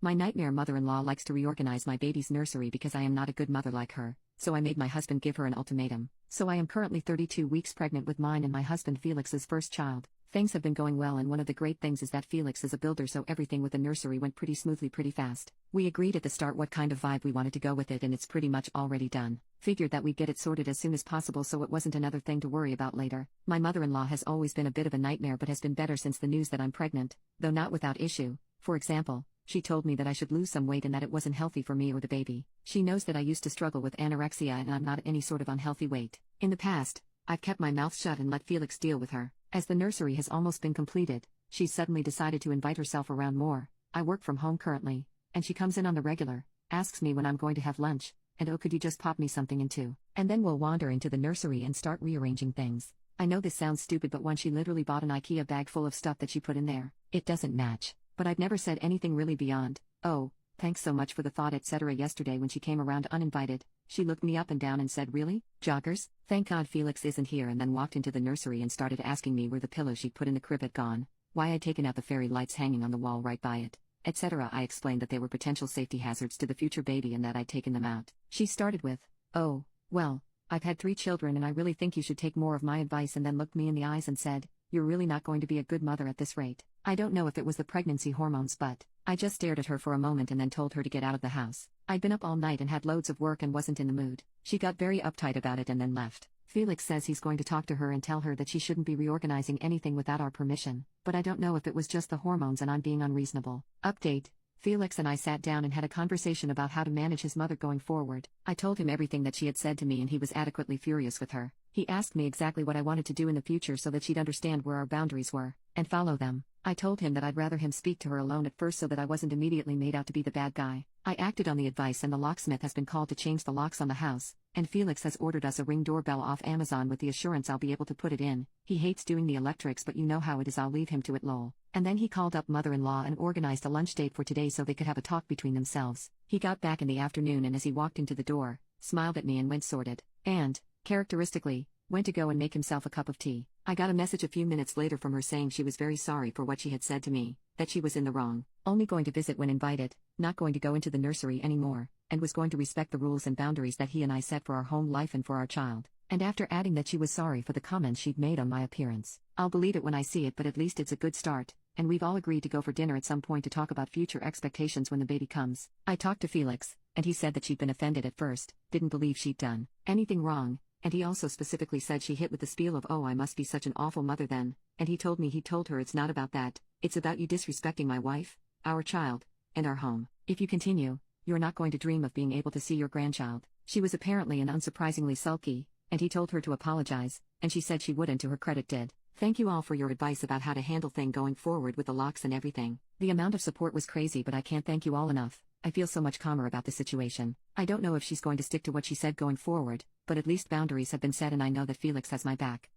My nightmare mother-in-law likes to reorganize my baby's nursery because I am not a good mother like her, so I made my husband give her an ultimatum. So I am currently 32 weeks pregnant with mine and my husband Felix's first child. Things have been going well, and one of the great things is that Felix is a builder, so everything with the nursery went pretty smoothly pretty fast. We agreed at the start what kind of vibe we wanted to go with it, and it's pretty much already done. Figured that we'd get it sorted as soon as possible so it wasn't another thing to worry about later. My mother-in-law has always been a bit of a nightmare but has been better since the news that I'm pregnant, though not without issue. For example, she told me that I should lose some weight and that it wasn't healthy for me or the baby. She knows that I used to struggle with anorexia and I'm not any sort of unhealthy weight. In the past, I've kept my mouth shut and let Felix deal with her. As the nursery has almost been completed, she's suddenly decided to invite herself around more. I work from home currently, and she comes in on the regular, asks me when I'm going to have lunch, and oh, could you just pop me something in too? And then we'll wander into the nursery and start rearranging things. I know this sounds stupid, but once she literally bought an IKEA bag full of stuff that she put in there. It doesn't match, but I've never said anything really beyond, "Oh, thanks so much for the thought," etc. Yesterday when she came around uninvited, she looked me up and down and said, "Really? Joggers? Thank God Felix isn't here," and then walked into the nursery and started asking me where the pillow she put in the crib had gone, why I'd taken out the fairy lights hanging on the wall right by it, etc. I explained that they were potential safety hazards to the future baby and that I'd taken them out. She started with, "Oh, well, I've had 3 children and I really think you should take more of my advice," and then looked me in the eyes and said, "You're really not going to be a good mother at this rate." I don't know if it was the pregnancy hormones, but I just stared at her for a moment and then told her to get out of the house. I'd been up all night and had loads of work and wasn't in the mood. She got very uptight about it and then left. Felix says he's going to talk to her and tell her that she shouldn't be reorganizing anything without our permission, but I don't know if it was just the hormones and I'm being unreasonable. Update: Felix and I sat down and had a conversation about how to manage his mother going forward. I told him everything that she had said to me and he was adequately furious with her. He asked me exactly what I wanted to do in the future so that she'd understand where our boundaries were, and follow them. I told him that I'd rather him speak to her alone at first so that I wasn't immediately made out to be the bad guy. I acted on the advice and the locksmith has been called to change the locks on the house, and Felix has ordered us a Ring doorbell off Amazon with the assurance I'll be able to put it in. He hates doing the electrics, but you know how it is, I'll leave him to it lol. And then he called up mother-in-law and organized a lunch date for today so they could have a talk between themselves. He got back in the afternoon and as he walked into the door, smiled at me and went sorted. And, characteristically, went to go and make himself a cup of tea. I got a message a few minutes later from her saying she was very sorry for what she had said to me, that she was in the wrong, only going to visit when invited, not going to go into the nursery anymore, and was going to respect the rules and boundaries that he and I set for our home life and for our child. And after adding that she was sorry for the comments she'd made on my appearance. I'll believe it when I see it, but at least it's a good start, and we've all agreed to go for dinner at some point to talk about future expectations when the baby comes. I talked to Felix, and he said that she'd been offended at first, didn't believe she'd done anything wrong. And he also specifically said she hit with the spiel of, "Oh, I must be such an awful mother then," and he told her it's not about that, it's about you disrespecting my wife, our child, and our home. If you continue, you're not going to dream of being able to see your grandchild. She was apparently and unsurprisingly sulky, and he told her to apologize, and she said she wouldn't, to her credit did. Thank you all for your advice about how to handle things going forward with the locks and everything. The amount of support was crazy, but I can't thank you all enough. I feel so much calmer about the situation. I don't know if she's going to stick to what she said going forward, but at least boundaries have been set and I know that Felix has my back.